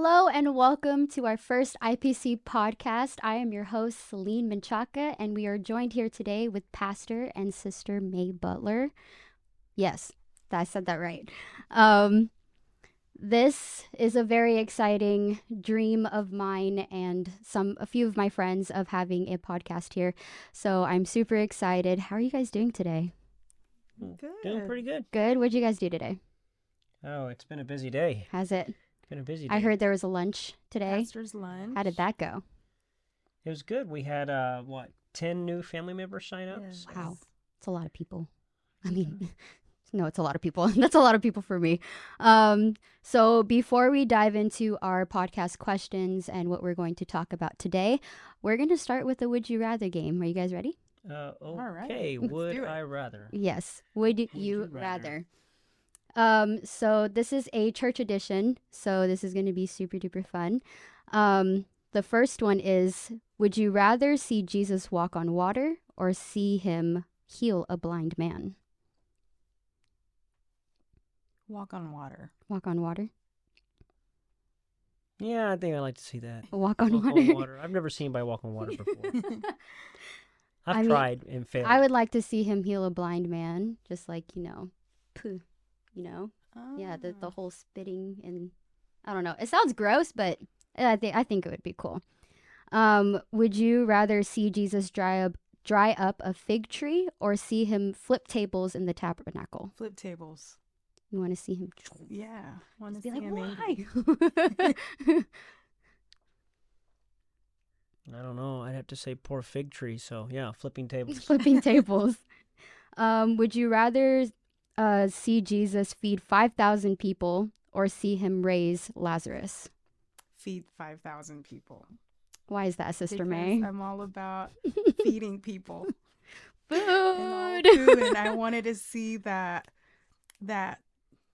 Hello and welcome to our first IPC podcast. I am your host, Suleen Menchaca, and we are joined here today with Pastor and Sister May Butler. Yes, I said that right. This is a very exciting dream of mine and a few of my friends of having a podcast here. So I'm super excited. How are you guys doing today? Good. Doing pretty good. Good. What'd you guys do today? Oh, it's been a busy day. Has it? It's been a busy day. I heard there was a lunch today. Pastor's lunch. How did that go? It was good. We had, 10 new family members sign up? Yes. Wow. It's a lot of people. I mean, no, it's a lot of people. That's a lot of people for me. So before we dive into our podcast questions and what we're going to talk about today, we're going to start with the Would You Rather game. Are you guys ready? Okay. All right. Would I rather? Yes. Would you rather? So this is a church edition, so this is going to be super duper fun. The first one is, would you rather see Jesus walk on water or see him heal a blind man? Walk on water. Walk on water? Yeah, I think I'd like to see that. Walk on Walk water? on water. I've never seen anybody walk on water before. I I've mean, tried and failed. I would like to see him heal a blind man, just like, poo, Yeah, the whole spitting and I don't know. It sounds gross, but I think it would be cool. Would you rather see Jesus dry up a fig tree or see him flip tables in the tabernacle? Flip tables. You want to see him? Yeah. Want to Be see like, him why? I don't know. I'd have to say poor fig tree. So, yeah, flipping tables. Flipping tables. Would you rather see Jesus feed 5,000 people or see him raise Lazarus? Feed 5,000 people. Why is that, Sister Because May? I'm all about feeding people. Food. And I wanted to see that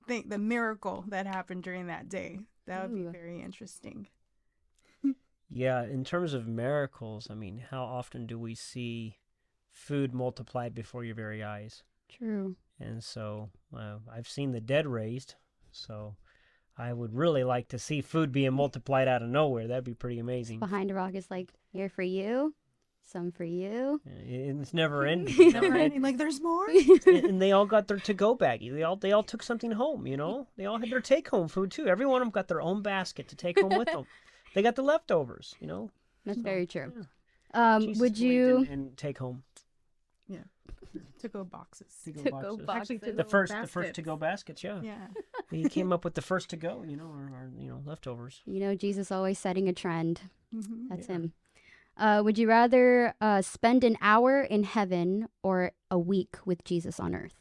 thing, the miracle that happened during that day. That would be very interesting. Yeah, in terms of miracles, I mean, how often do we see food multiplied before your very eyes? True. And so I've seen the dead raised, so I would really like to see food being multiplied out of nowhere. That'd be pretty amazing. Behind a rock is like, here for you, some for you. It's never ending. Never ending. Like, there's more? And they all got their to-go baggie. They all took something home, They all had their take-home food, too. Every one of them got their own basket to take home with them. They got the leftovers, That's very true. Yeah. Would you... And take home. Yeah. To-go boxes. To-go boxes. Actually, The first to-go baskets, yeah. Yeah. He came up with the first to-go, or leftovers. Jesus always setting a trend. Mm-hmm. That's him. Would you rather spend an hour in heaven or a week with Jesus on earth?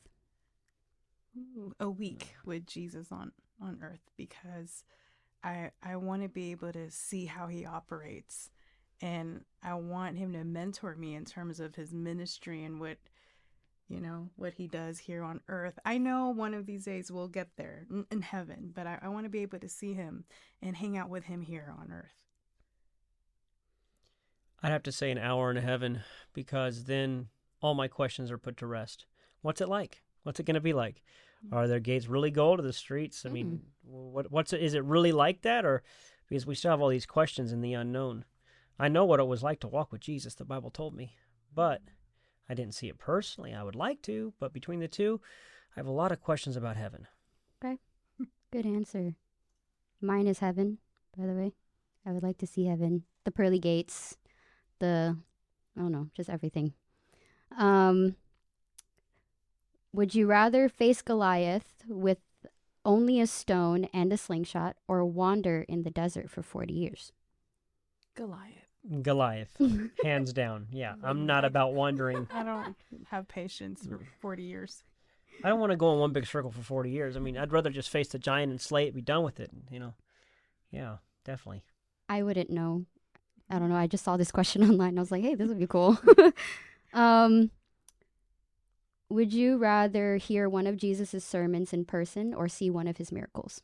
A week with Jesus on earth, because I want to be able to see how he operates, and I want him to mentor me in terms of his ministry and what he does here on earth. I know one of these days we'll get there in heaven, but I want to be able to see him and hang out with him here on earth. I'd have to say an hour in heaven, because then all my questions are put to rest. What's it like? What's it going to be like? Are their gates really gold or the streets? I mean, is it really like that? Or because we still have all these questions in the unknown. I know what it was like to walk with Jesus, the Bible told me, but I didn't see it personally. I would like to, but between the two, I have a lot of questions about heaven. Okay. Good answer. Mine is heaven, by the way. I would like to see heaven. The pearly gates, just everything. Would you rather face Goliath with only a stone and a slingshot or wander in the desert for 40 years? Goliath, hands down. Yeah, I'm not about wandering. I don't have patience for 40 years. I don't want to go in one big circle for 40 years. I mean, I'd rather just face the giant and slay it, be done with it, Yeah, definitely. I wouldn't know. I don't know. I just saw this question online. I was like, hey, this would be cool. Would you rather hear one of Jesus' sermons in person or see one of his miracles?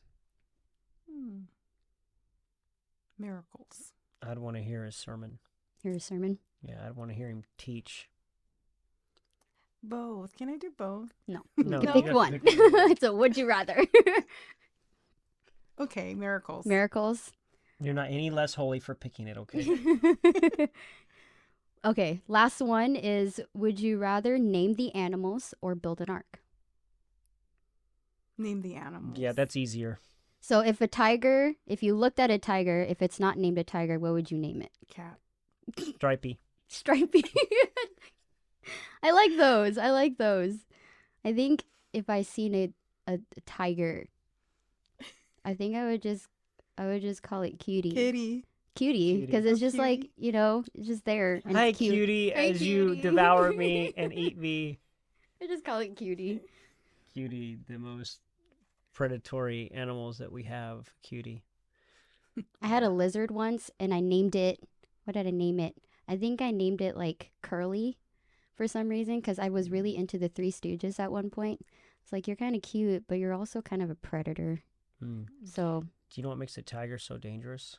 Miracles. I'd want to hear his sermon. Hear his sermon? Yeah, I'd want to hear him teach. Both. Can I do both? No. No, You pick one. It's a would you rather. Okay, miracles. Miracles. You're not any less holy for picking it, okay? Okay, last one is, would you rather name the animals or build an ark? Name the animals. Yeah, that's easier. So if you looked at a tiger, if it's not named a tiger, what would you name it? Cat. Stripey. Stripey. I like those. I think if I seen a tiger, I think I would just call it Cutie. Cutie, because it's just Cutie. like, it's just there. And Hi, it's cute. cutie, Hey, as you cutie. devour me and eat me. I just call it Cutie. Cutie, the most predatory animals that we have. Cutie. I had a lizard once, and I named it. What did I name it? I think I named it like Curly, for some reason, because I was really into the Three Stooges at one point. It's like, you're kind of cute, but you're also kind of a predator. So. Do you know what makes a tiger so dangerous?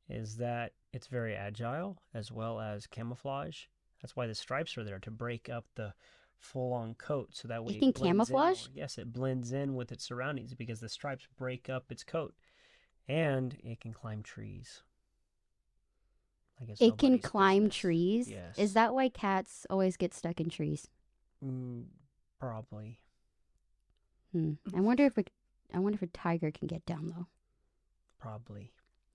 Is that it's very agile as well as camouflage. That's why the stripes are there, to break up the full-on coat, so that way You think it blends in more. camouflage? Yes, it blends in with its surroundings because the stripes break up its coat, and it can climb trees. It can climb trees? Yes. Is that why cats always get stuck in trees? Probably. I wonder if a tiger can get down, though. Probably.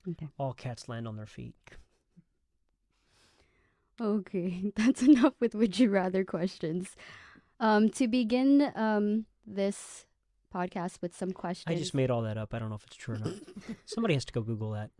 Okay. All cats land on their feet. Okay, that's enough with Would You Rather questions. To begin this podcast with some questions. I just made all that up. I don't know if it's true or not. Somebody has to go Google that.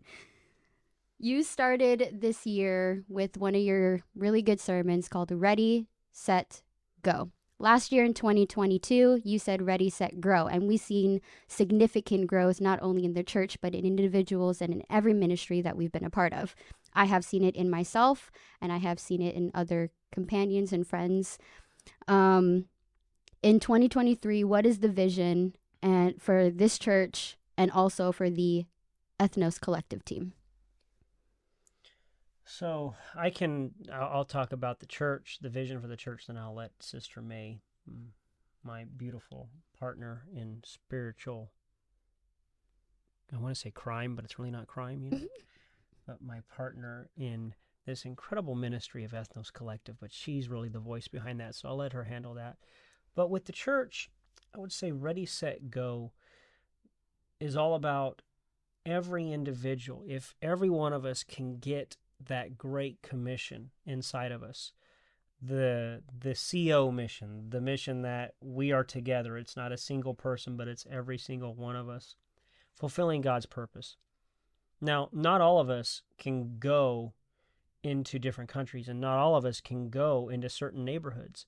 You started this year with one of your really good sermons called Ready, Set, Go. Last year in 2022, you said Ready, Set, Grow. And we've seen significant growth not only in the church, but in individuals and in every ministry that we've been a part of. I have seen it in myself, and I have seen it in other companions and friends. In 2023, what is the vision and for this church and also for the Ethnos Collective team? So I'll talk about the church, the vision for the church, then I'll let Sister May, my beautiful partner in spiritual, I want to say crime, but it's really not crime, but my partner in this incredible ministry of Ethnos Collective, but she's really the voice behind that, so I'll let her handle that. But with the church, I would say Ready, Set, Go is all about every individual. If every one of us can get that great commission inside of us, the CO mission, the mission that we are together. It's not a single person, but it's every single one of us fulfilling God's purpose. Now, not all of us can go into different countries, and not all of us can go into certain neighborhoods,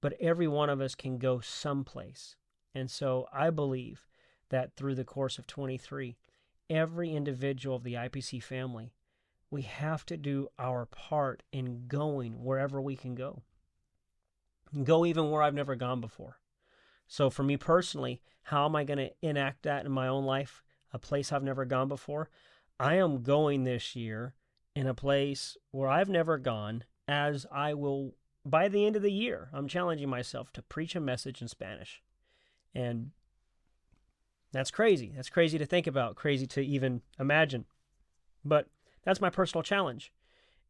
but every one of us can go someplace. And so I believe that through the course of 23, every individual of the IPC family, we have to do our part in going wherever we can go. Go even where I've never gone before. So for me personally, how am I going to enact that in my own life? A place I've never gone before? I am going this year in a place where I've never gone, as I will, by the end of the year, I'm challenging myself to preach a message in Spanish. And that's crazy. That's crazy to think about, crazy to even imagine. But that's my personal challenge,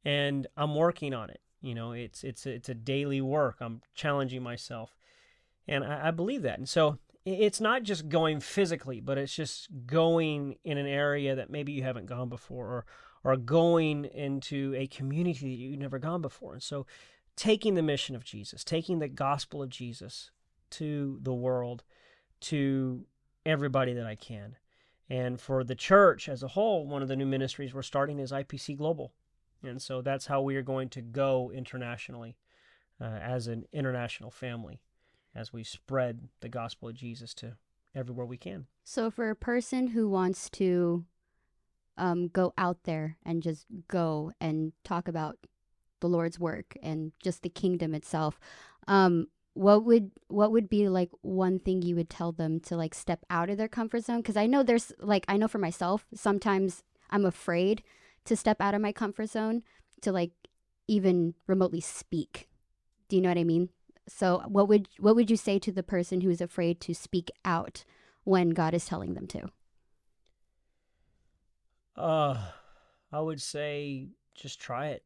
and I'm working on it. It's a daily work. I'm challenging myself, and I believe that. And so it's not just going physically, but it's just going in an area that maybe you haven't gone before, or going into a community that you've never gone before. And so taking the mission of Jesus, taking the gospel of Jesus to the world, to everybody that I can. And for the church as a whole, one of the new ministries we're starting is IPC Global. And so that's how we are going to go internationally as an international family as we spread the gospel of Jesus to everywhere we can. So for a person who wants to go out there and just go and talk about the Lord's work and just the kingdom itself, what would be like one thing you would tell them to like step out of their comfort zone? Because I know I know for myself, sometimes I'm afraid to step out of my comfort zone to like even remotely speak. Do you know what I mean? So what would you say to the person who's afraid to speak out when God is telling them to? I would say just try it.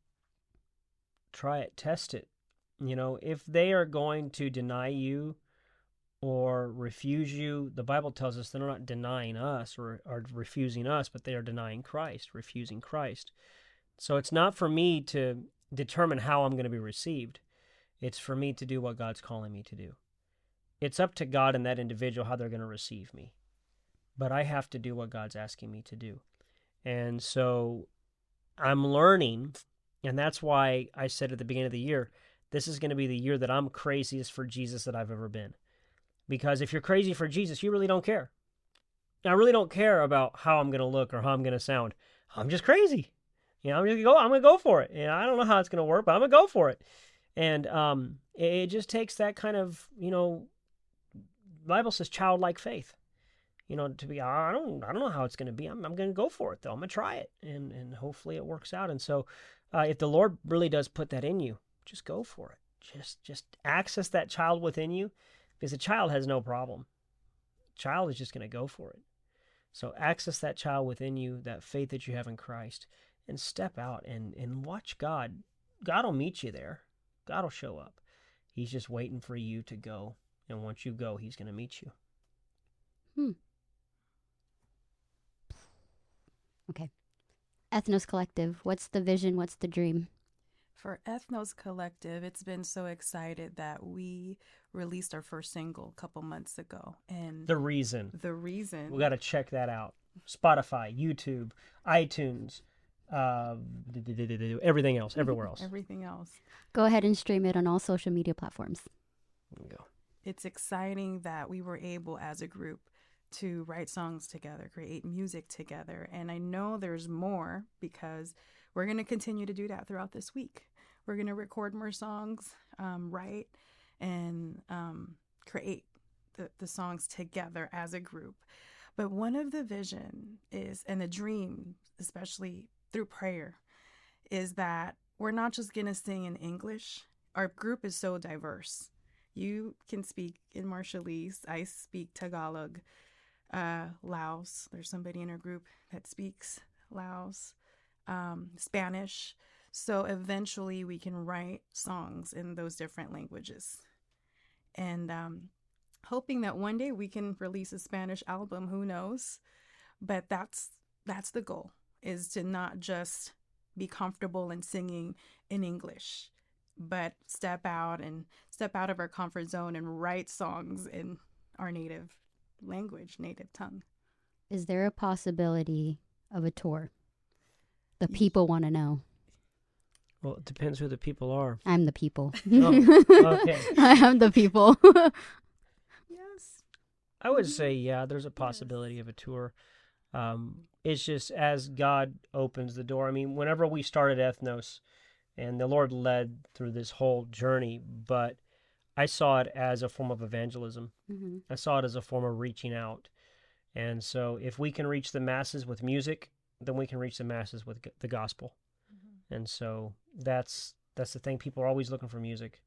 Try it, test it. If they are going to deny you or refuse you, the Bible tells us they're not denying us or refusing us, but they are denying Christ, refusing Christ. So it's not for me to determine how I'm going to be received. It's for me to do what God's calling me to do. It's up to God and that individual how they're going to receive me. But I have to do what God's asking me to do. And so I'm learning, and that's why I said at the beginning of the year, this is going to be the year that I'm craziest for Jesus that I've ever been. Because if you're crazy for Jesus, you really don't care. I really don't care about how I'm going to look or how I'm going to sound. I'm just crazy. I'm going to go for it. I don't know how it's going to work, but I'm going to go for it. And it just takes that kind of, the Bible says childlike faith. To be, I don't know how it's going to be. I'm going to go for it, though. I'm going to try it, and hopefully it works out. And so if the Lord really does put that in you, just go for it. Just access that child within you, because a child has no problem. Child is just going to go for it. So access that child within you, that faith that you have in Christ, and step out and watch God. God will meet you there. God will show up. He's just waiting for you to go. And once you go, he's going to meet you. Okay. Ethnos Collective, what's the vision? What's the dream? For Ethnos Collective, it's been so excited that we released our first single a couple months ago. And The Reason. We got to check that out. Spotify, YouTube, iTunes, everything else, everywhere else. Everything else. Go ahead and stream it on all social media platforms. There we go. It's exciting that we were able as a group to write songs together, create music together. And I know there's more because we're going to continue to do that throughout this week. We're going to record more songs, write, and create the songs together as a group. But one of the vision is, and the dream, especially through prayer, is that we're not just going to sing in English. Our group is so diverse. You can speak in Marshallese. I speak Tagalog, Laos. There's somebody in our group that speaks Laos, Spanish. So eventually we can write songs in those different languages. And hoping that one day we can release a Spanish album, who knows? But that's the goal, is to not just be comfortable in singing in English, but step out of our comfort zone and write songs in our native language, native tongue. Is there a possibility of a tour? The people want to know. Well, it depends who the people are. I'm the people. Oh, okay. I am the people. Yes. I would say, yeah, there's a possibility of a tour. It's just as God opens the door. I mean, whenever we started Ethnos, and the Lord led through this whole journey, but I saw it as a form of evangelism. Mm-hmm. I saw it as a form of reaching out. And so if we can reach the masses with music, then we can reach the masses with the gospel. Mm-hmm. And so that's the thing. People are always looking for music.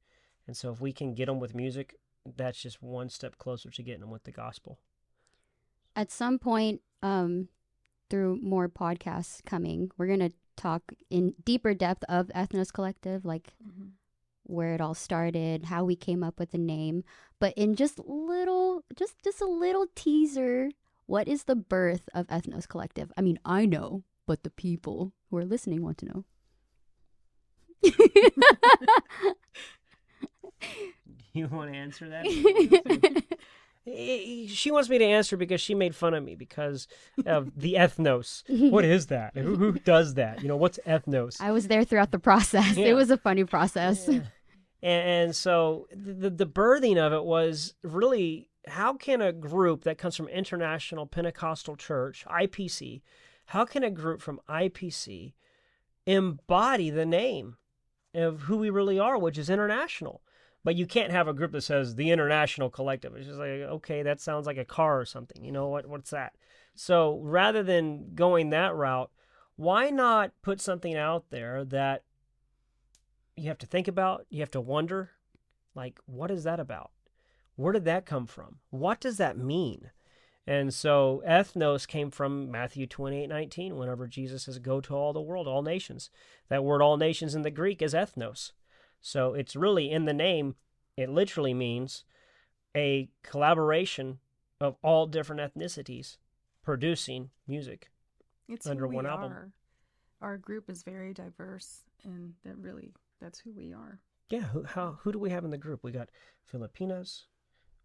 And so if we can get them with music, that's just one step closer to getting them with the gospel. At some point, through more podcasts coming, we're going to talk in deeper depth of Ethnos Collective, like where it all started, how we came up with the name. But in just a little teaser, what is the birth of Ethnos Collective? I mean, I know, but the people who are listening want to know. You want to answer that? She wants me to answer because she made fun of me because of the ethnos. What is that? Who does that? What's ethnos? I was there throughout the process. Yeah. It was a funny process. Yeah. And so the birthing of it was really, how can a group that comes from International Pentecostal Church, IPC, how can a group from IPC embody the name of who we really are, which is international? But you can't have a group that says the International Collective. It's just like, okay, that sounds like a car or something. You know, what's that? So rather than going that route, why not put something out there that you have to think about, you have to wonder, like, what is that about? Where did that come from? What does that mean? And so ethnos came from Matthew 28:19, whenever Jesus says, go to all the world, all nations. That word all nations in the Greek is ethnos. So it's really in the name, it literally means a collaboration of all different ethnicities producing music It's under who we one album. are. Our group is very diverse, and that's who we are. Yeah, who do we have in the group? We got Filipinos,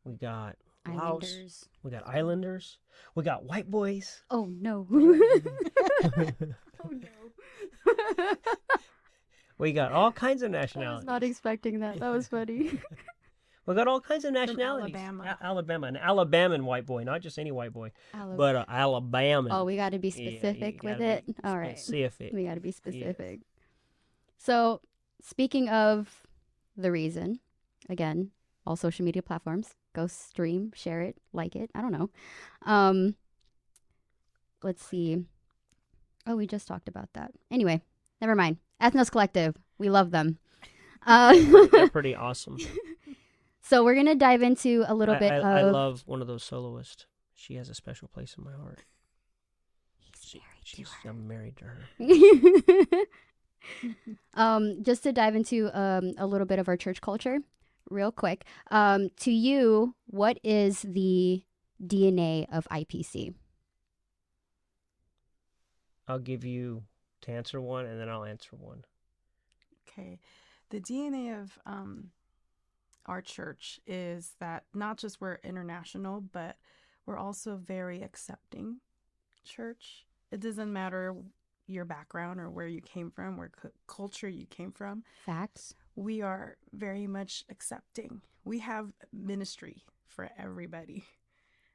we got Laos, Islanders. we got Islanders, we got white boys. Oh no. Oh no. We got all kinds of I was nationalities. not expecting that. That was funny. We got all kinds of nationalities. Alabama. Alabama, an Alabaman white boy, not just any white boy, but an Alabaman. Oh, we got to be specific with it. All right. Specific. We got to be specific. So, speaking of the reason, again, all social media platforms, go stream, share it, like it. I don't know. Let's see. Oh, we just talked about that. Anyway, never mind. Ethnos Collective. We love them. They're pretty awesome. So we're going to dive into a little bit of... I love one of those soloists. She has a special place in my heart. I'm married to her. Just to dive into a little bit of our church culture real quick. To you, what is the DNA of IPC? I'll give you to answer one, and then I'll answer one. Okay. The DNA of our church is that not just we're international, but we're also very accepting church. It doesn't matter your background or where you came from, where culture you came from. Facts. We are very much accepting. We have ministry for everybody.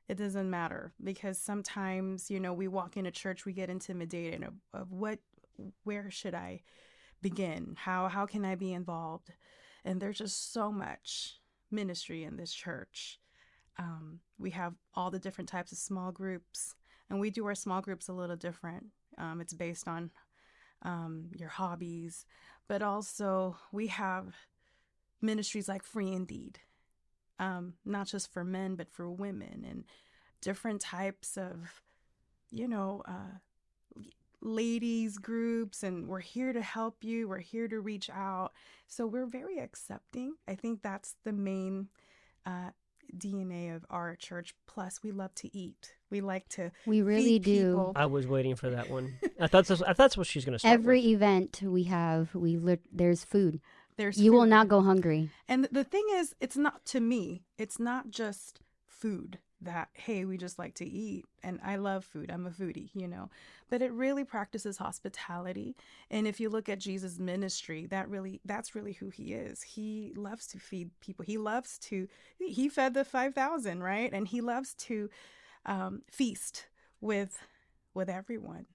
It doesn't matter, because sometimes, we walk into church, we get intimidated of where should I begin? How can I be involved? And there's just so much ministry in this church. We have all the different types of small groups, and we do our small groups a little different. It's based on your hobbies, but also we have ministries like Free Indeed, not just for men, but for women, and different types of, ladies groups, and we're here to help you. We're here to reach out. So we're very accepting. I think that's the main DNA of our church. Plus, we love to eat. We like to We really feed do. people. I was waiting for that one. I thought that's what she's going to start Every with. event we have, there's food. There's You will food. not go hungry. And the thing is, it's not just food that, hey, we just like to eat. And I love food. I'm a foodie, but it really practices hospitality. And if you look at Jesus' ministry, that's really who he is. He loves to feed people. He fed the 5,000, right? And he loves to feast with everyone.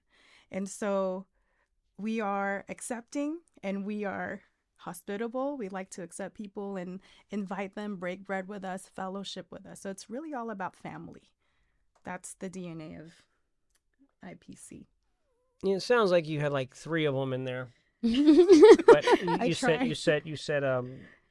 And so we are accepting, and we are hospitable. We like to accept people and invite them, break bread with us, fellowship with us. So it's really all about family. That's the DNA of IPC. It sounds like you had like 3 of them in there. But you said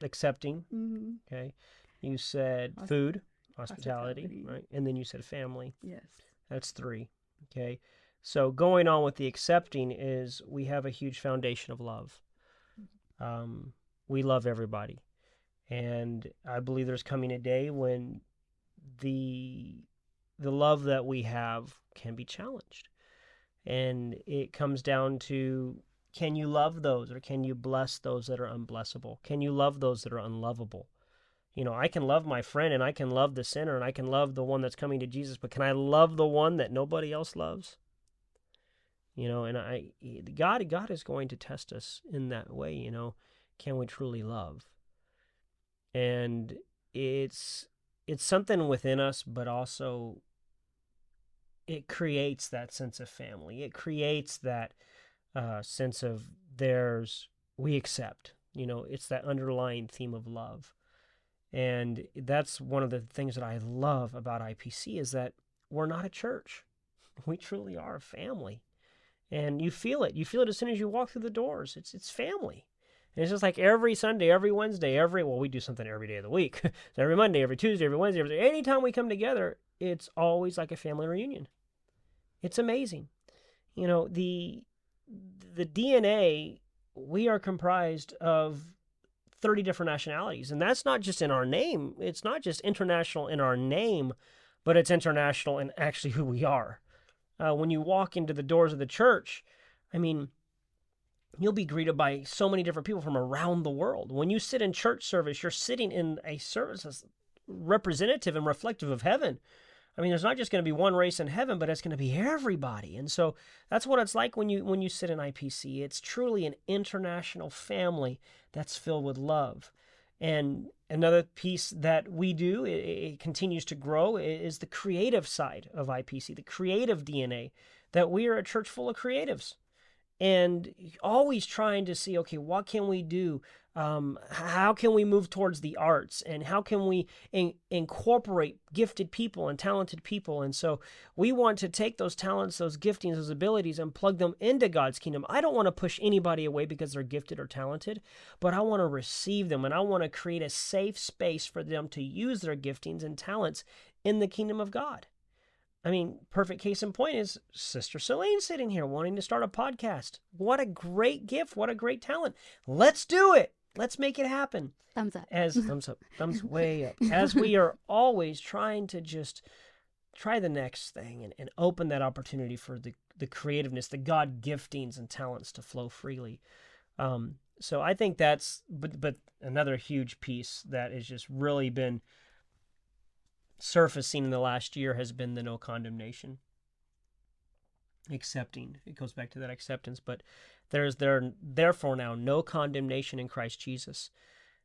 accepting. Mm-hmm. Okay. You said food, hospitality, right? And then you said family. Yes. That's 3. Okay. So going on with the accepting is we have a huge foundation of love. We love everybody. And I believe there's coming a day when the love that we have can be challenged. And it comes down to, can you love those, or can you bless those that are unblessable? Can you love those that are unlovable? I can love my friend, and I can love the sinner, and I can love the one that's coming to Jesus, but can I love the one that nobody else loves? And God is going to test us in that way, can we truly love? And it's something within us, but also it creates that sense of family. It creates that sense of we accept, it's that underlying theme of love. And that's one of the things that I love about IPC, is that we're not a church. We truly are a family. And you feel it. You feel it as soon as you walk through the doors. It's family. And it's just like every Sunday, every Wednesday, we do something every day of the week. So every Monday, every Tuesday, every Wednesday, anytime we come together, it's always like a family reunion. It's amazing. You know, the DNA, we are comprised of 30 different nationalities. And that's not just in our name. It's not just international in our name, but it's international in actually who we are. When you walk into the doors of the church, I mean, you'll be greeted by so many different people from around the world. When you sit in church service, you're sitting in a service that's representative and reflective of heaven. I mean, there's not just going to be one race in heaven, but it's going to be everybody. And so that's what it's like when you sit in IPC. It's truly an international family that's filled with love. And another piece that we do, it continues to grow, is the creative side of IPC, the creative DNA, that we are a church full of creatives. And always trying to see, okay, what can we do? How can we move towards the arts? And how can we incorporate gifted people and talented people? And so we want to take those talents, those giftings, those abilities, and plug them into God's kingdom. I don't want to push anybody away because they're gifted or talented, but I want to receive them, and I want to create a safe space for them to use their giftings and talents in the kingdom of God. I mean, perfect case in point is Sister Suleen sitting here wanting to start a podcast. What a great gift. What a great talent. Let's do it. Let's make it happen. Thumbs up. Thumbs up. Thumbs way up. As we are always trying to just try the next thing and open that opportunity for the creativeness, the God giftings and talents to flow freely. So I think that's, but another huge piece that has just really been surfacing in the last year has been the no condemnation. Accepting. It goes back to that acceptance, but there's therefore now no condemnation in Christ Jesus.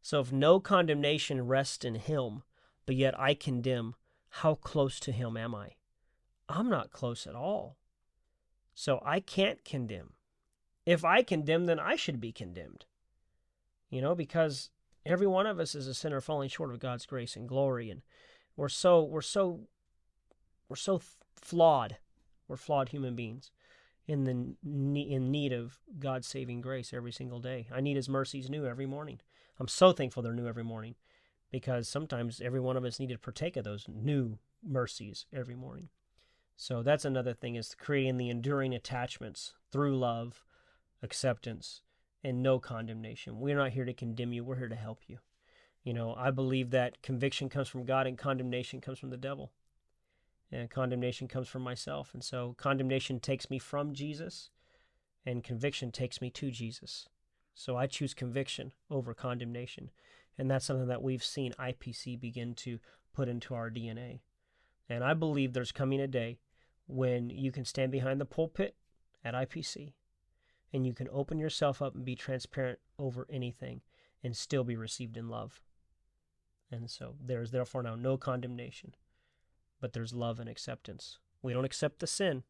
So if no condemnation rests in him, but yet I condemn, how close to him am I? I'm not close at all. So I can't condemn. If I condemn, then I should be condemned. You know, because every one of us is a sinner falling short of God's grace and glory, and we're so flawed. We're flawed human beings in need of God's saving grace every single day. I need his mercies new every morning. I'm so thankful they're new every morning, because sometimes every one of us needed to partake of those new mercies every morning. So that's another thing, is creating the enduring attachments through love, acceptance, and no condemnation. We're not here to condemn you. We're here to help you. You know, I believe that conviction comes from God and condemnation comes from the devil. And condemnation comes from myself. And so condemnation takes me from Jesus, and conviction takes me to Jesus. So I choose conviction over condemnation. And that's something that we've seen IPC begin to put into our DNA. And I believe there's coming a day when you can stand behind the pulpit at IPC and you can open yourself up and be transparent over anything and still be received in love. And so there's therefore now no condemnation, but there's love and acceptance. We don't accept the sin,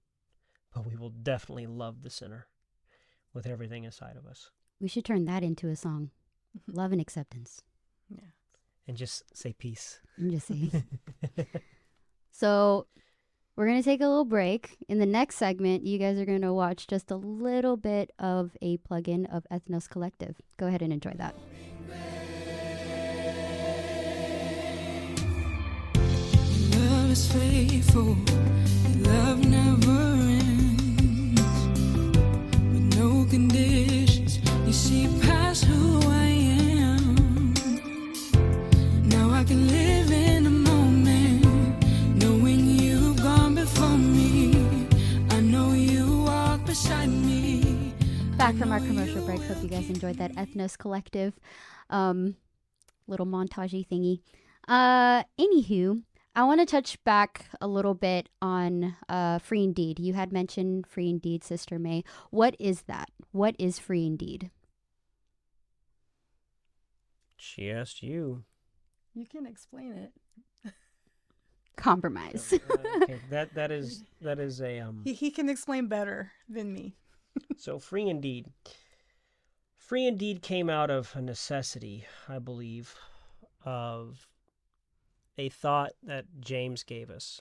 but we will definitely love the sinner with everything inside of us. We should turn that into a song. Love and acceptance. Yeah. And just say peace. And just say. So we're going to take a little break. In the next segment, you guys are going to watch just a little bit of a plug-in of Ethnos Collective. Go ahead and enjoy that. Love is faithful, love never ends. With no conditions, you see past who I am. Now I can live in a moment, knowing you've gone before me. I know you walk beside me. Back from our commercial break. Hope you guys enjoyed that Ethnos Collective little montagey thingy. Anywho, I want to touch back a little bit on Free Indeed. You had mentioned Free Indeed, Sister May. What is that? What is Free Indeed? She asked you. You can explain it. Compromise. Okay, that is a He can explain better than me. So Free Indeed. Free Indeed came out of a necessity, I believe, of a thought that James gave us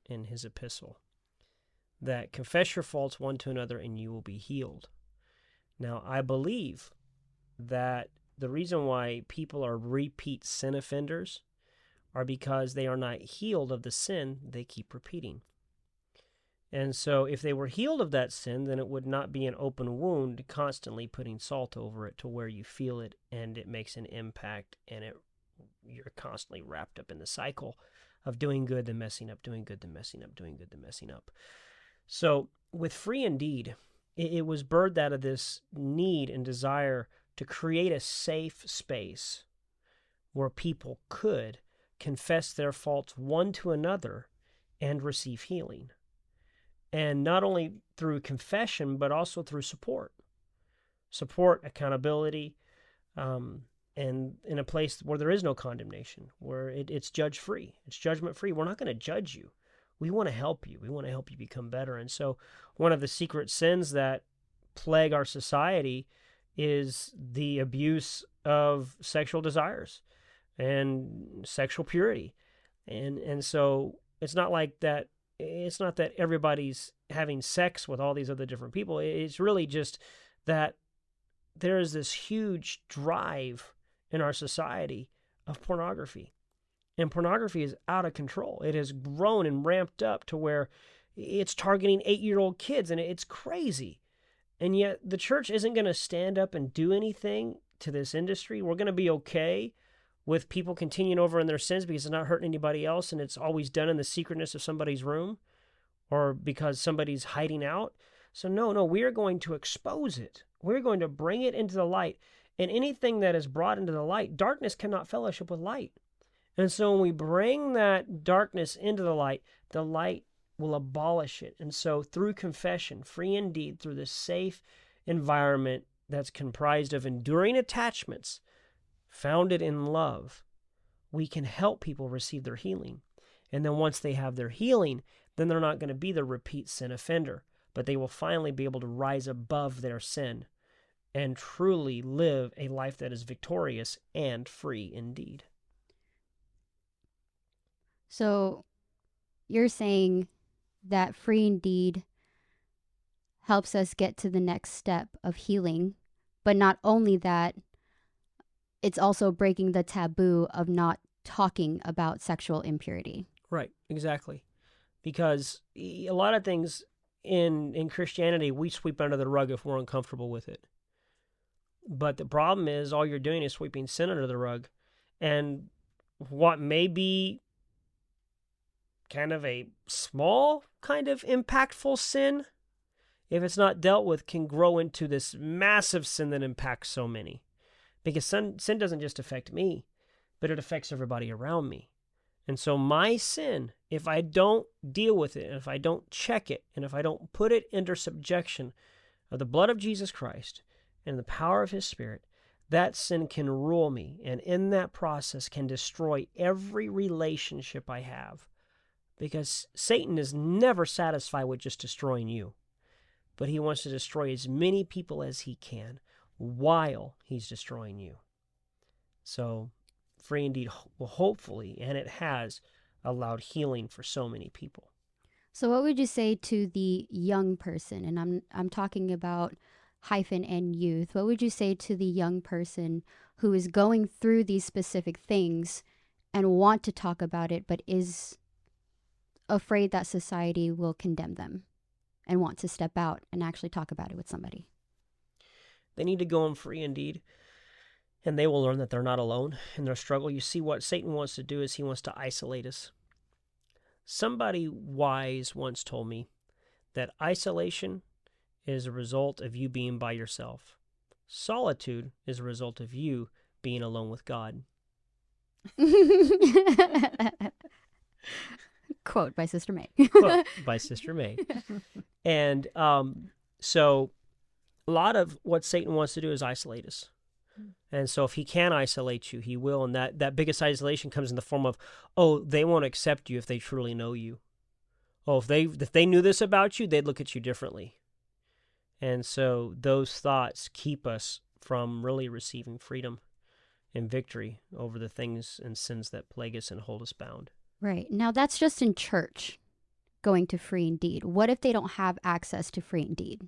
in his epistle, that confess your faults one to another and you will be healed. Now, I believe that the reason why people are repeat sin offenders are because they are not healed of the sin they keep repeating. And so if they were healed of that sin, then it would not be an open wound constantly putting salt over it to where you feel it and it makes an impact, and you're constantly wrapped up in the cycle of doing good, then messing up, doing good, then messing up, doing good, then messing up. So with Free Indeed, it was birthed out of this need and desire to create a safe space where people could confess their faults one to another and receive healing. And not only through confession, but also through support, accountability, and in a place where there is no condemnation, where it's judge-free, it's judgment-free. We're not going to judge you. We want to help you. We want to help you become better. And so one of the secret sins that plague our society is the abuse of sexual desires and sexual purity. And so it's not like that. It's not that everybody's having sex with all these other different people. It's really just that there is this huge drive in our society of pornography. And pornography is out of control. It has grown and ramped up to where it's targeting 8-year-old kids, and it's crazy. And yet the church isn't going to stand up and do anything to this industry. We're going to be okay with people continuing over in their sins because it's not hurting anybody else, and it's always done in the secretness of somebody's room or because somebody's hiding out. So no, we are going to expose it. We're going to bring it into the light. And anything that is brought into the light, darkness cannot fellowship with light. And so when we bring that darkness into the light will abolish it. And so through confession, Free Indeed, through this safe environment that's comprised of enduring attachments, founded in love, we can help people receive their healing. And then once they have their healing, then they're not going to be the repeat sin offender, but they will finally be able to rise above their sin and truly live a life that is victorious and free indeed. So you're saying that Free Indeed helps us get to the next step of healing, but not only that, it's also breaking the taboo of not talking about sexual impurity. Right, exactly. Because a lot of things in Christianity, we sweep under the rug if we're uncomfortable with it. But the problem is all you're doing is sweeping sin under the rug. And what may be kind of a small kind of impactful sin, if it's not dealt with, can grow into this massive sin that impacts so many. Because sin doesn't just affect me, but it affects everybody around me. And so my sin, if I don't deal with it, and if I don't check it, and if I don't put it under subjection of the blood of Jesus Christ and the power of His Spirit, that sin can rule me, and in that process can destroy every relationship I have. Because Satan is never satisfied with just destroying you, but he wants to destroy as many people as he can while he's destroying you. So Free Indeed will hopefully, and it has, allowed healing for so many people. So what would you say to the young person, and I'm talking about Hyphen and youth, what would you say to the young person who is going through these specific things and want to talk about it, but is afraid that society will condemn them and want to step out and actually talk about it with somebody? They need to go on Free Indeed, and they will learn that they're not alone in their struggle. You see, what Satan wants to do is he wants to isolate us. Somebody wise once told me that isolation is a result of you being by yourself. Solitude is a result of you being alone with God. Quote by Sister May. Quote by Sister May. And so a lot of what Satan wants to do is isolate us. And so if he can isolate you, he will. And that biggest isolation comes in the form of, oh, they won't accept you if they truly know you. Oh, if they knew this about you, they'd look at you differently. And so those thoughts keep us from really receiving freedom and victory over the things and sins that plague us and hold us bound. Right. Now, that's just in church, going to Free Indeed. What if they don't have access to Free Indeed?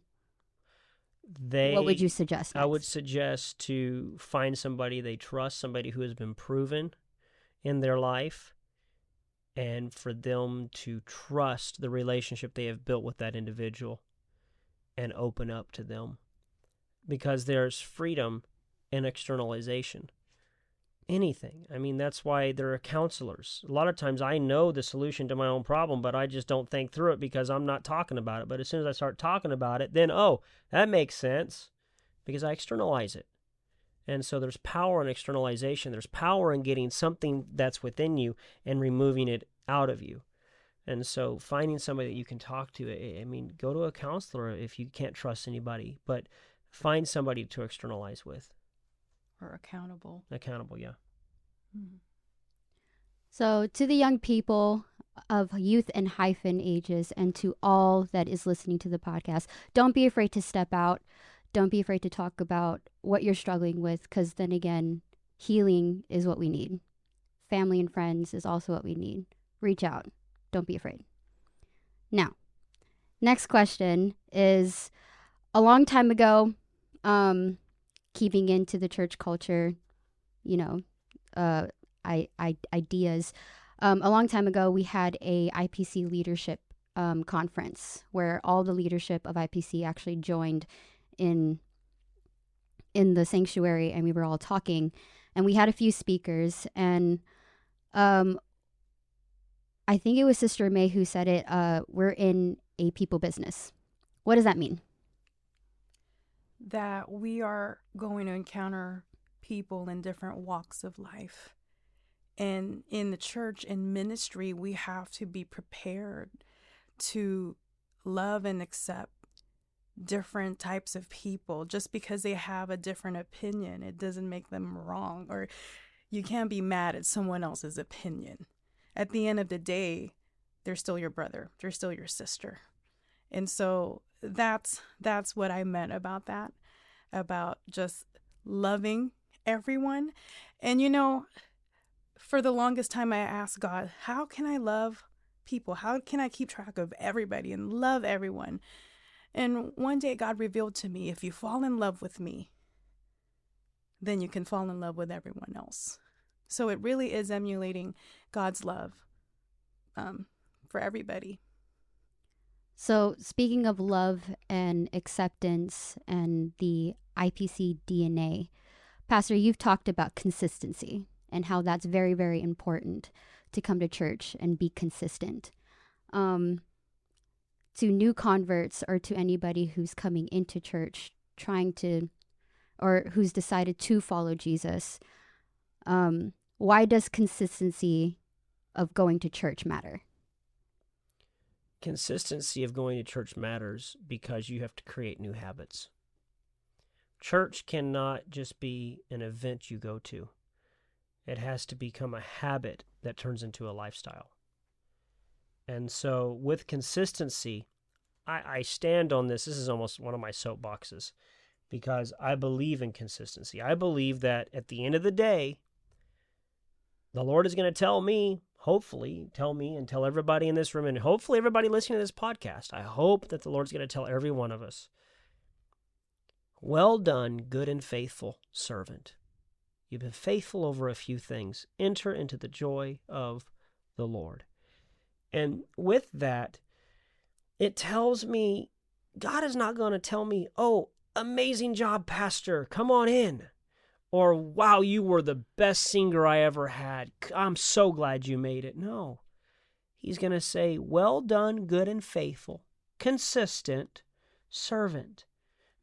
What would you suggest next? I would suggest to find somebody they trust, somebody who has been proven in their life, and for them to trust the relationship they have built with that individual and open up to them. Because there's freedom in externalization. Anything. I mean, that's why there are counselors. A lot of times I know the solution to my own problem, but I just don't think through it because I'm not talking about it. But as soon as I start talking about it, then, oh, that makes sense because I externalize it. And so there's power in externalization. There's power in getting something that's within you and removing it out of you. And so finding somebody that you can talk to, I mean, go to a counselor if you can't trust anybody, but find somebody to externalize with. Or accountable. Accountable, yeah. So to the young people of youth and hyphen ages, and to all that is listening to the podcast, don't be afraid to step out. Don't be afraid to talk about what you're struggling with, because then again, healing is what we need. Family and friends is also what we need. Reach out. Don't be afraid. Now, next question is, a long time ago, keeping into the church culture, ideas. A long time ago, we had a IPC leadership conference where all the leadership of IPC actually joined in the sanctuary, and we were all talking, and we had a few speakers, and I think it was Sister May who said it. We're in a people business. What does that mean? That we are going to encounter people in different walks of life. And in the church and ministry, we have to be prepared to love and accept different types of people. Just because they have a different opinion, it doesn't make them wrong, or you can't be mad at someone else's opinion. At the end of the day, they're still your brother, they're still your sister. And so that's what I meant about that, about just loving everyone. And for the longest time, I asked God, how can I love people? How can I keep track of everybody and love everyone? And one day God revealed to me, if you fall in love with me, then you can fall in love with everyone else. So it really is emulating God's love for everybody. So speaking of love and acceptance and the IPC DNA, Pastor, you've talked about consistency and how that's very, very important to come to church and be consistent. To new converts or to anybody who's coming into church trying to, or who's decided to follow Jesus, why does consistency of going to church matter? Consistency of going to church matters because you have to create new habits. Church cannot just be an event you go to. It has to become a habit that turns into a lifestyle. And so with consistency, I stand on this. This is almost one of my soapboxes because I believe in consistency. I believe that at the end of the day, the Lord is going to tell me, hopefully tell me and tell everybody in this room, and hopefully everybody listening to this podcast, I hope that the Lord's going to tell every one of us, well done, good and faithful servant. You've been faithful over a few things. Enter into the joy of the Lord. And with that, it tells me God is not going to tell me, oh, amazing job, Pastor, come on in. Or, wow, you were the best singer I ever had. I'm so glad you made it. No. He's going to say, well done, good and faithful, consistent servant.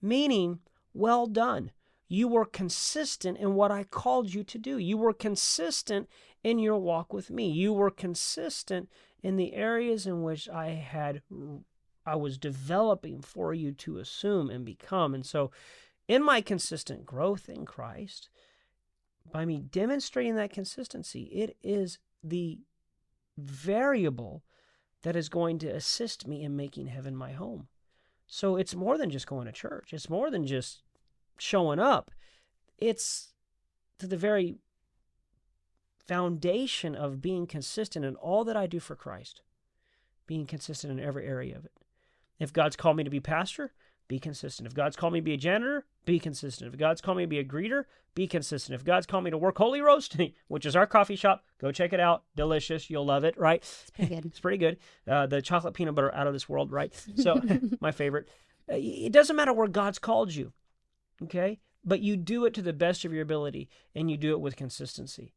Meaning, well done. You were consistent in what I called you to do. You were consistent in your walk with me. You were consistent in the areas in which I was developing for you to assume and become. And so, in my consistent growth in Christ, by me demonstrating that consistency, it is the variable that is going to assist me in making heaven my home. So it's more than just going to church. It's more than just showing up. It's to the very foundation of being consistent in all that I do for Christ, being consistent in every area of it. If God's called me to be pastor, be consistent. If God's called me to be a janitor, be consistent. If God's called me to be a greeter, be consistent. If God's called me to work Holy Roast, which is our coffee shop, go check it out. Delicious. You'll love it, right? It's pretty good. It's pretty good. The chocolate peanut butter out of this world, right? So my favorite. It doesn't matter where God's called you, okay? But you do it to the best of your ability, and you do it with consistency.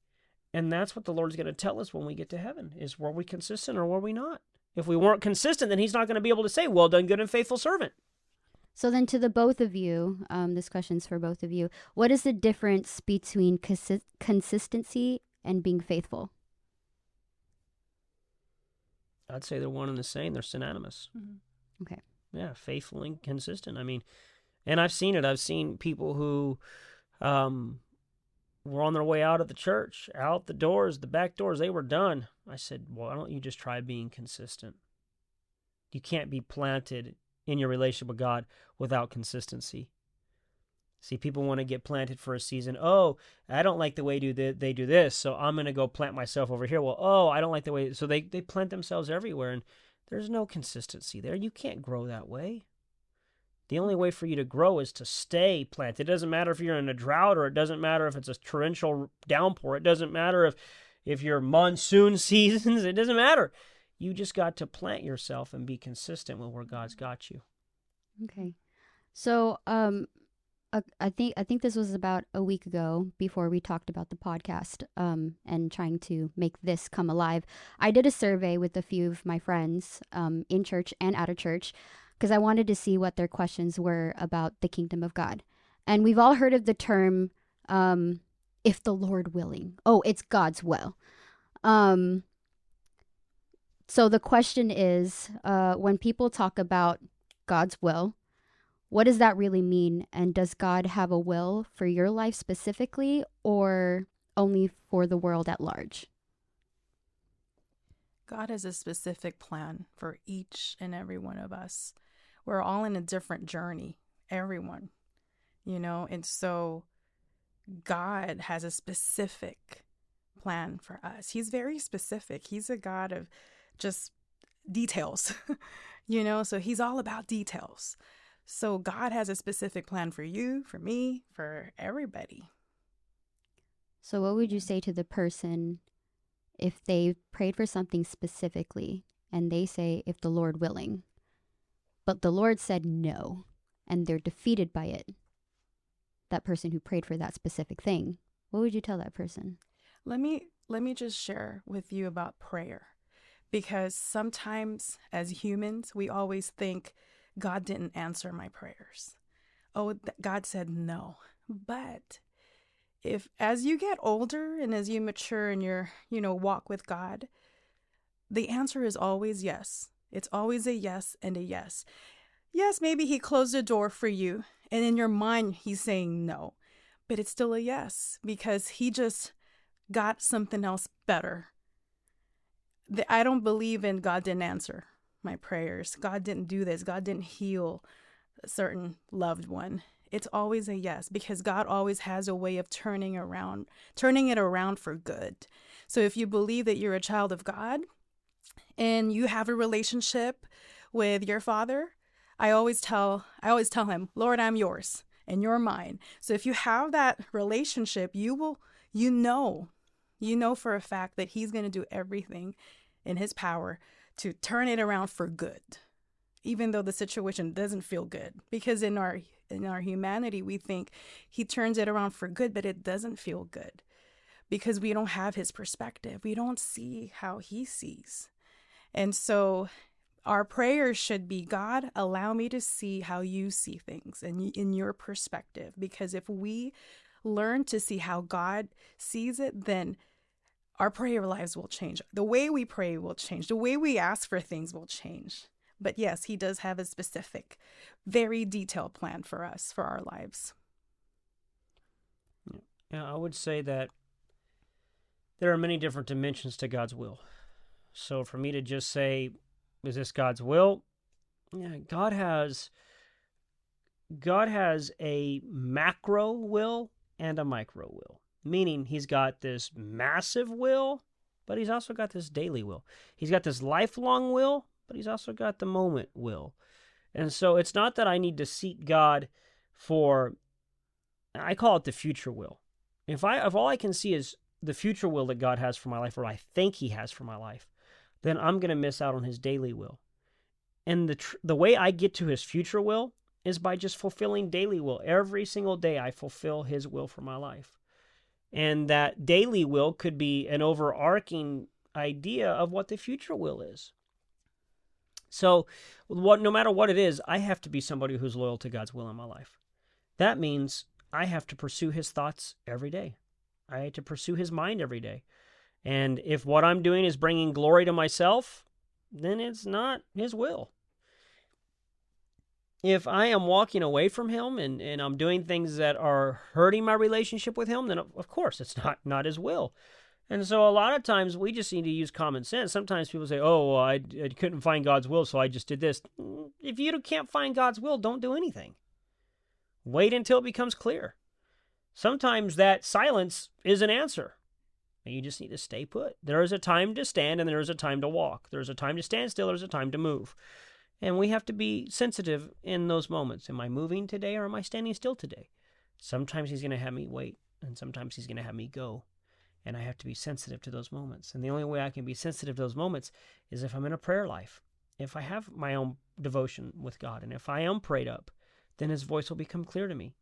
And that's what the Lord's going to tell us when we get to heaven, is were we consistent or were we not? If we weren't consistent, then he's not going to be able to say, well done, good and faithful servant. So then to the both of you, this question's for both of you. What is the difference between consistency and being faithful? I'd say they're one and the same. They're synonymous. Mm-hmm. Okay. Yeah, faithful and consistent. I mean, and I've seen it. I've seen people who were on their way out of the church, out the doors, the back doors, they were done. I said, well, why don't you just try being consistent? You can't be planted in your relationship with God without consistency. See, people want to get planted for a season. Oh, I don't like the way they do this, so I'm going to go plant myself over here. Well, oh, I don't like the way... So they plant themselves everywhere, and there's no consistency there. You can't grow that way. The only way for you to grow is to stay planted. It doesn't matter if you're in a drought, or it doesn't matter if it's a torrential downpour. It doesn't matter if you're monsoon seasons. It doesn't matter. You just got to plant yourself and be consistent with where God's got you. Okay. So, I think this was about a week ago before we talked about the podcast and trying to make this come alive. I did a survey with a few of my friends in church and out of church because I wanted to see what their questions were about the kingdom of God. And we've all heard of the term, if the Lord willing. Oh, it's God's will. So the question is, when people talk about God's will, what does that really mean? And does God have a will for your life specifically, or only for the world at large? God has a specific plan for each and every one of us. We're all in a different journey, everyone, and so God has a specific plan for us. He's very specific. He's a God of just details, so he's all about details. So God has a specific plan for you, for me, for everybody. So what would you say to the person if they prayed for something specifically and they say, if the Lord willing, but the Lord said no, and they're defeated by it? That person who prayed for that specific thing, what would you tell that person? Let me just share with you about prayer, because sometimes as humans, we always think God didn't answer my prayers. Oh, God said no. But if as you get older and as you mature in your, walk with God, the answer is always yes. It's always a yes and a yes. Yes, maybe he closed a door for you, and in your mind he's saying no, but it's still a yes because he just got something else better. I don't believe in God didn't answer my prayers. God didn't do this. God didn't heal a certain loved one. It's always a yes, because God always has a way of turning it around for good. So if you believe that you're a child of God and you have a relationship with your Father, I always tell him, Lord, I'm yours and you're mine. So if you have that relationship, you know for a fact that he's going to do everything in his power to turn it around for good, even though the situation doesn't feel good. Because in our humanity, we think he turns it around for good, but it doesn't feel good because we don't have his perspective. We don't see how he sees. And so our prayers should be, God, allow me to see how you see things and in your perspective. Because if we learn to see how God sees it, then our prayer lives will change. The way we pray will change. The way we ask for things will change. But yes, he does have a specific, very detailed plan for us, for our lives. Yeah, I would say that there are many different dimensions to God's will. So for me to just say, is this God's will? Yeah, God has a macro will and a micro will. Meaning he's got this massive will, but he's also got this daily will. He's got this lifelong will, but he's also got the moment will. And so it's not that I need to seek God for, I call it the future will. If all I can see is the future will that God has for my life, or I think he has for my life, then I'm going to miss out on his daily will. And the way I get to his future will is by just fulfilling daily will. Every single day I fulfill his will for my life. And that daily will could be an overarching idea of what the future will is. So no matter what it is, I have to be somebody who's loyal to God's will in my life. That means I have to pursue his thoughts every day. I have to pursue his mind every day. And if what I'm doing is bringing glory to myself, then it's not his will. If I am walking away from him and I'm doing things that are hurting my relationship with him, then of course it's not his will. And so a lot of times we just need to use common sense. Sometimes people say, oh, well, I couldn't find God's will, so I just did this. If you can't find God's will, don't do anything. Wait until it becomes clear. Sometimes that silence is an answer. And you just need to stay put. There is a time to stand and there is a time to walk. There's a time to stand still, there's a time to move. And we have to be sensitive in those moments. Am I moving today or am I standing still today? Sometimes he's going to have me wait, and sometimes he's going to have me go. And I have to be sensitive to those moments. And the only way I can be sensitive to those moments is if I'm in a prayer life. If I have my own devotion with God, and if I am prayed up, then his voice will become clear to me.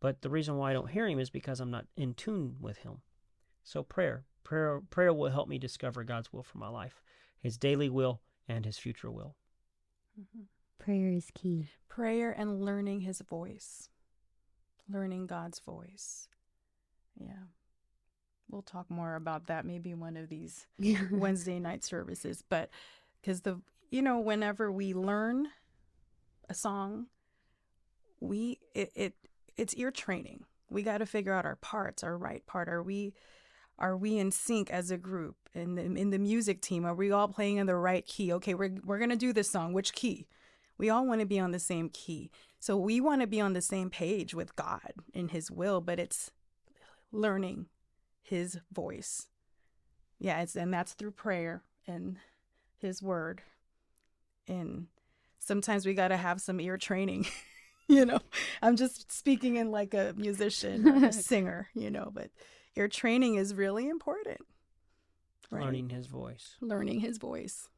But the reason why I don't hear him is because I'm not in tune with him. So prayer will help me discover God's will for my life, his daily will and his future will. Mm-hmm. Prayer is key. Prayer and learning his voice. Learning God's voice. Yeah. We'll talk more about that maybe one of these Wednesday night services. But because whenever we learn a song, it's ear training. We got to figure out our parts, our right part. Are we in sync as a group? In the music team, are we all playing in the right key? Okay, we're going to do this song. Which key? We all want to be on the same key. So we want to be on the same page with God in his will, but it's learning his voice. Yeah, and that's through prayer and his word. And sometimes we got to have some ear training. I'm just speaking in like a musician or a singer, but ear training is really important. Right? Learning his voice. Learning his voice.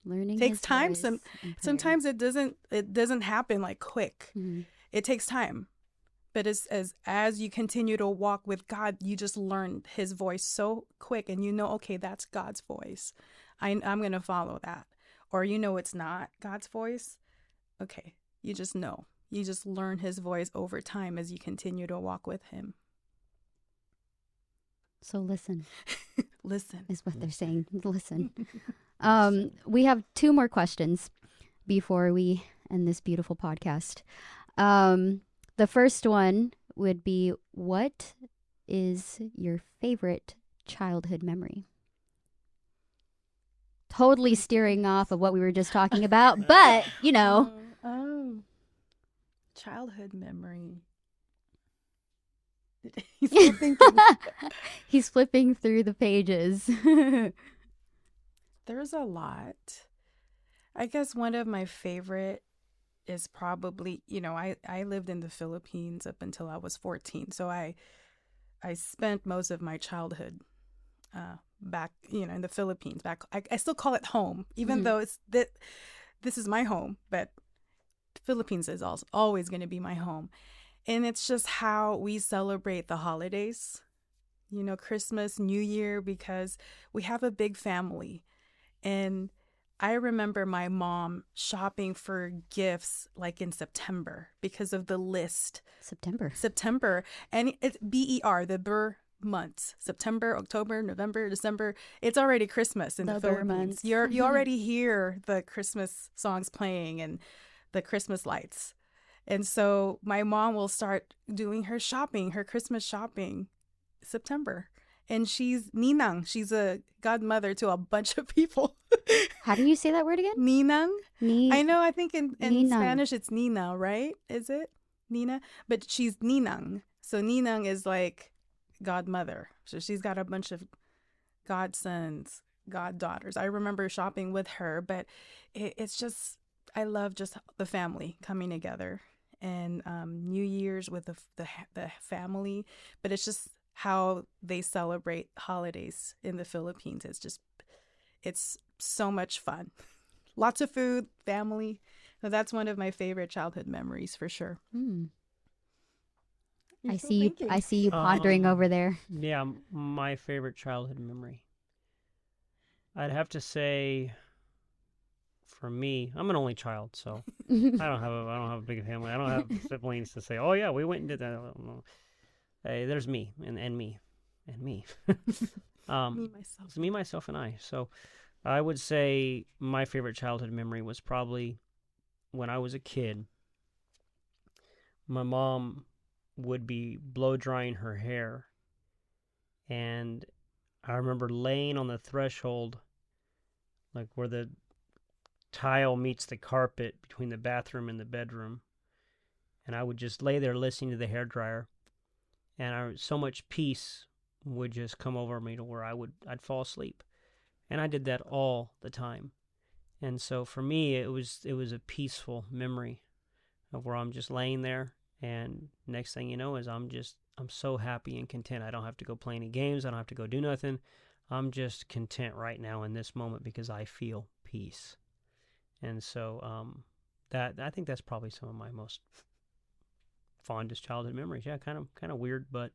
Learning takes his time. voice Sometimes it doesn't happen like quick. Mm-hmm. It takes time. But as you continue to walk with God, you just learn his voice so quick, and okay, that's God's voice. I'm going to follow that. Or it's not God's voice. Okay, you just know. You just learn his voice over time as you continue to walk with him. So listen. Listen. Is what they're saying. Listen. We have 2 more questions before we end this beautiful podcast. The first one would be, what is your favorite childhood memory? Totally steering off of what we were just talking about, but, Childhood memory. He's still thinking. He's flipping through the pages. There's a lot. I guess one of my favorite is probably, I lived in the Philippines up until I was 14. So I spent most of my childhood back, in the Philippines. I still call it home, even though this is my home, but Philippines is also always going to be my home. And it's just how we celebrate the holidays, Christmas, New Year, because we have a big family. And I remember my mom shopping for gifts like in September because of the list. September. And it's BER, the Burr months. September, October, November, December. It's already Christmas in the Philippines. You already hear the Christmas songs playing and the Christmas lights. And so my mom will start doing her Christmas shopping, September. And she's Ninang. She's a godmother to a bunch of people. How do you say that word again? Ninang. I know. I think in Spanish it's Nina, right? Is it Nina? But she's Ninang. So Ninang is like godmother. So she's got a bunch of godsons, goddaughters. I remember shopping with her, but it's just, I love just the family coming together, and New Year's with the family. But it's just how they celebrate holidays in the Philippines. It's so much fun. Lots of food, family. So that's one of my favorite childhood memories for sure. I see you pondering over there. Yeah, my favorite childhood memory. I'd have to say, for me, I'm an only child, so I don't have a big family. I don't have siblings to say, "Oh yeah, we went and did that." Hey, there's me and me and me. Me, myself. It's me, myself, and I. So I would say my favorite childhood memory was probably when I was a kid. My mom would be blow drying her hair, and I remember laying on the threshold, like where the tile meets the carpet between the bathroom and the bedroom, and I would just lay there listening to the hairdryer, and so much peace would just come over me to where I'd fall asleep, and I did that all the time. And so for me, it was a peaceful memory of where I'm just laying there, and next thing you know is I'm so happy and content. I don't have to go play any games. I don't have to go do nothing. I'm just content right now in this moment because I feel peace. And so that I think that's probably some of my most fondest childhood memories. Yeah, kind of weird, but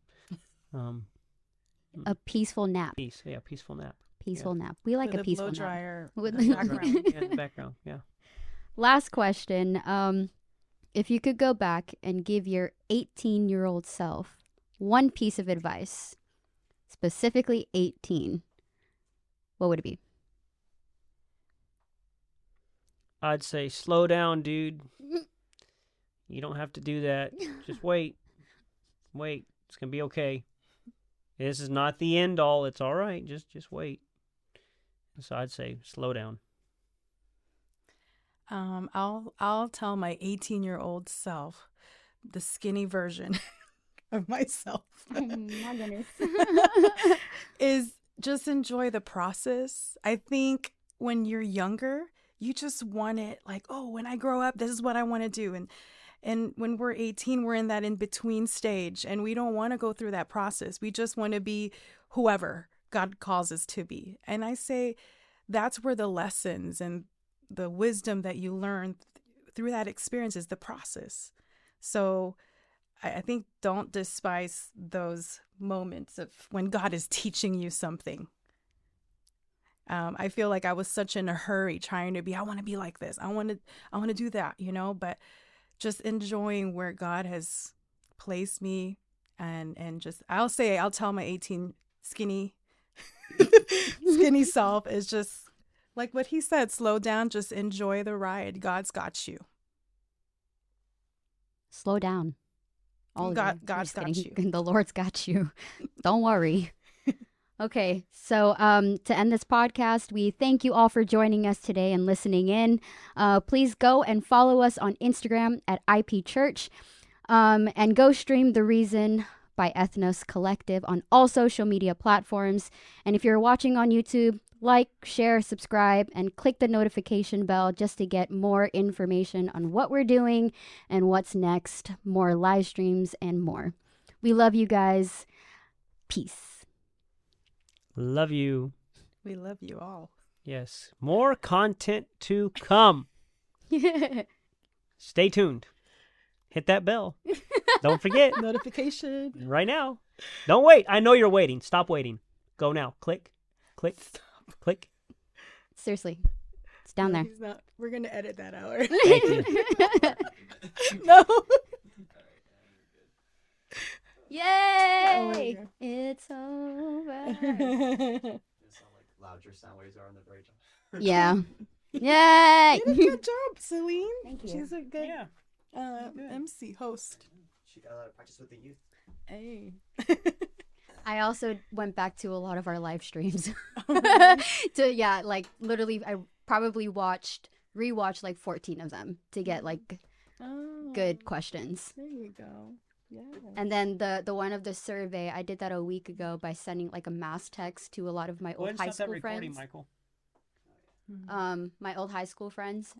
a peaceful nap. Peace. Yeah, peaceful nap. Peaceful nap. We like With a peaceful blow nap. dryer With in the background. Yeah, in the background. Yeah. Last question. If you could go back and give your 18-year-old self one piece of advice, specifically 18, what would it be? I'd say slow down, dude. You don't have to do that. Just wait. Wait. It's going to be okay. This is not the end all. It's all right. Just wait. So I'd say slow down. I'll tell my 18-year-old self, the skinny version of myself. Oh, my goodness. is just enjoy the process. I think when you're younger, you just want it like, oh, when I grow up, this is what I want to do. And when we're 18, we're in that in-between stage, and we don't want to go through that process. We just want to be whoever God calls us to be. And I say that's where the lessons and the wisdom that you learn through that experience is the process. So I think don't despise those moments of when God is teaching you something. I feel like I was such in a hurry trying to be, I want to be like this. I want to do that, but just enjoying where God has placed me and just, I'll tell my 18 skinny self is just like what he said, slow down, just enjoy the ride. God's got you. Slow down. God's got you. The Lord's got you. Don't worry. Okay, so to end this podcast, we thank you all for joining us today and listening in. Please go and follow us on Instagram at IP Church, and go stream The Reason by Ethnos Collective on all social media platforms. And if you're watching on YouTube, like, share, subscribe, and click the notification bell just to get more information on what we're doing and what's next, more live streams and more. We love you guys. Peace. Love you. We love you all. Yes. More content to come. Stay tuned. Hit that bell. Don't forget. Notification. Right now. Don't wait. I know you're waiting. Stop waiting. Go now. Click. Click. Click. Seriously. It's down there. He's not. We're going to edit that out. Thank you. No. Yay! Oh, it's over. It sound like loud your sound waves are on the very top. Yeah. Yay! You did a good job, Suleen. Thank you. She's a good Good. MC host. She got a lot of practice with the youth. Hey. I also went back to a lot of our live streams. Really? Literally, I probably rewatched like 14 of them to get like good questions. There you go. Yeah. And then the one of the survey, I did that a week ago by sending like a mass text to a lot of my old high school friends. Michael. My old high school friends.